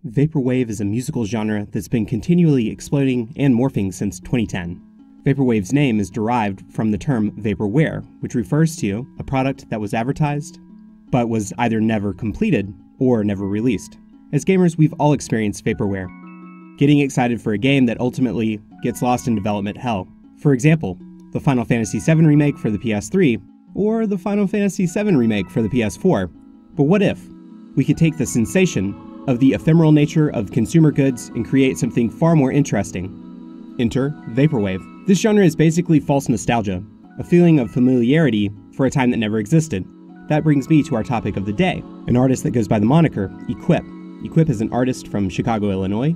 Vaporwave is a musical genre that's been continually exploding and morphing since 2010. Vaporwave's name is derived from the term vaporware, which refers to a product that was advertised, but was either never completed or never released. As gamers, we've all experienced vaporware, getting excited for a game that ultimately gets lost in development hell. For example, the Final Fantasy VII Remake for the PS3, or the Final Fantasy VII Remake for the PS4. But what if we could take the sensation of the ephemeral nature of consumer goods and create something far more interesting? Enter Vaporwave. This genre is basically false nostalgia, a feeling of familiarity for a time that never existed. That brings me to our topic of the day, an artist that goes by the moniker Equip. Equip is an artist from Chicago, Illinois.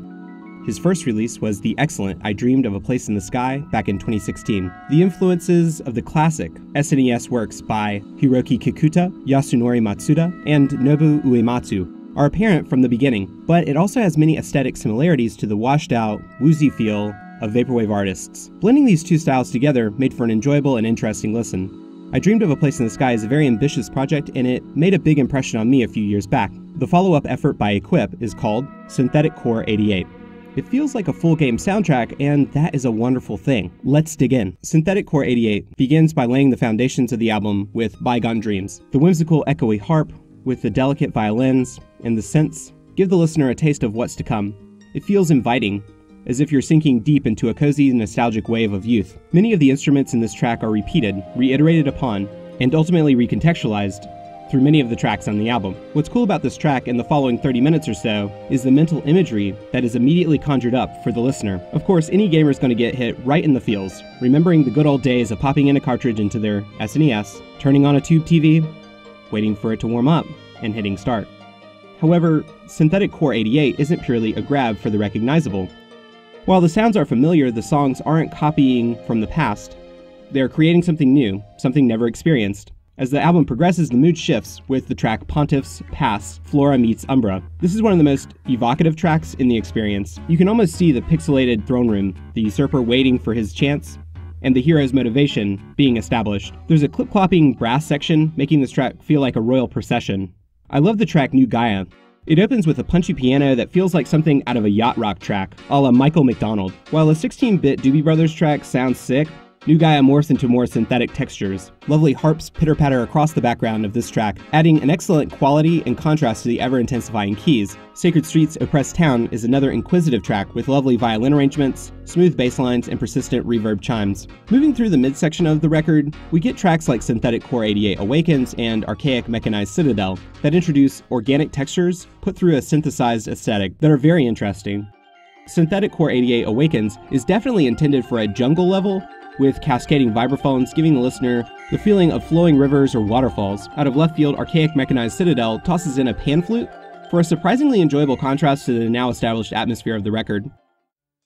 His first release was the excellent I Dreamed of a Place in the Sky back in 2016. The influences of the classic SNES works by Hiroki Kikuta, Yasunori Matsuda, and Nobu Uematsu are apparent from the beginning, but it also has many aesthetic similarities to the washed-out, woozy feel of vaporwave artists. Blending these two styles together made for an enjoyable and interesting listen. I Dreamed of a Place in the Sky is a very ambitious project, and it made a big impression on me a few years back. The follow-up effort by Equip is called Synthetic Core 88. It feels like a full game soundtrack, and that is a wonderful thing. Let's dig in. Synthetic Core 88 begins by laying the foundations of the album with Bygone Dreams. The whimsical echoey harp, with the delicate violins and the synths, give the listener a taste of what's to come. It feels inviting, as if you're sinking deep into a cozy, nostalgic wave of youth. Many of the instruments in this track are repeated, reiterated upon, and ultimately recontextualized through many of the tracks on the album. What's cool about this track in the following 30 minutes or so is the mental imagery that is immediately conjured up for the listener. Of course, any gamer is going to get hit right in the feels, remembering the good old days of popping in a cartridge into their SNES, turning on a tube TV, waiting for it to warm up, and hitting start. However, Synthetic Core 88 isn't purely a grab for the recognizable. While the sounds are familiar, the songs aren't copying from the past. They are creating something new, something never experienced. As the album progresses, the mood shifts with the track Pontiff's Pass, Flora Meets Umbra. This is one of the most evocative tracks in the experience. You can almost see the pixelated throne room, the usurper waiting for his chance, and the hero's motivation being established. There's a clip-clopping brass section, making this track feel like a royal procession. I love the track New Gaia. It opens with a punchy piano that feels like something out of a yacht rock track, a la Michael McDonald. While a 16-bit Doobie Brothers track sounds sick, New Gaia morphs into more synthetic textures. Lovely harps pitter-patter across the background of this track, adding an excellent quality and contrast to the ever-intensifying keys. Sacred Streets, Oppressed Town is another inquisitive track with lovely violin arrangements, smooth bass lines, and persistent reverb chimes. Moving through the midsection of the record, we get tracks like Synthetic Core 88 Awakens and Archaic Mechanized Citadel that introduce organic textures put through a synthesized aesthetic that are very interesting. Synthetic Core 88 Awakens is definitely intended for a jungle level, with cascading vibraphones giving the listener the feeling of flowing rivers or waterfalls. Out of left field, Archaic Mechanized Citadel tosses in a pan flute for a surprisingly enjoyable contrast to the now established atmosphere of the record.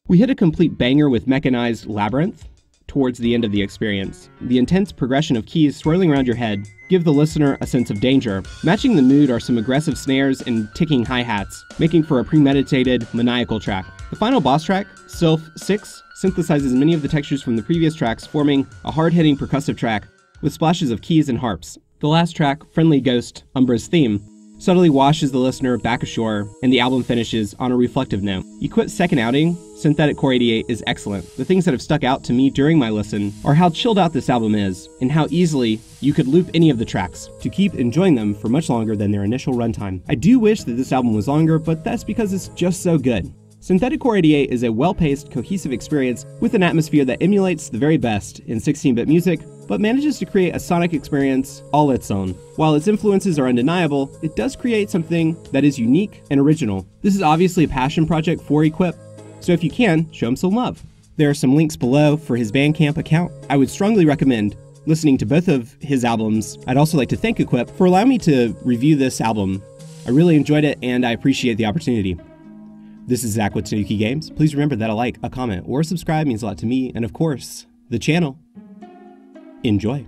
We hit a complete banger with Mechanized Labyrinth towards the end of the experience. The intense progression of keys swirling around your head give the listener a sense of danger. Matching the mood are some aggressive snares and ticking hi-hats, making for a premeditated, maniacal track. The final boss track, Sylph 6, synthesizes many of the textures from the previous tracks, forming a hard-hitting percussive track with splashes of keys and harps. The last track, Friendly Ghost, Umbra's theme, subtly washes the listener back ashore, and the album finishes on a reflective note. Equip's second outing, Synthetic Core 88, is excellent. The things that have stuck out to me during my listen are how chilled out this album is, and how easily you could loop any of the tracks to keep enjoying them for much longer than their initial runtime. I do wish that this album was longer, but that's because it's just so good. Synthetic Core 88 is a well-paced, cohesive experience with an atmosphere that emulates the very best in 16-bit music, but manages to create a sonic experience all its own. While its influences are undeniable, it does create something that is unique and original. This is obviously a passion project for Equip, so if you can, show him some love. There are some links below for his Bandcamp account. I would strongly recommend listening to both of his albums. I'd also like to thank Equip for allowing me to review this album. I really enjoyed it, and I appreciate the opportunity. This is Zach with Tanuki Games. Please remember that a like, a comment, or a subscribe means a lot to me, and of course, the channel. Enjoy.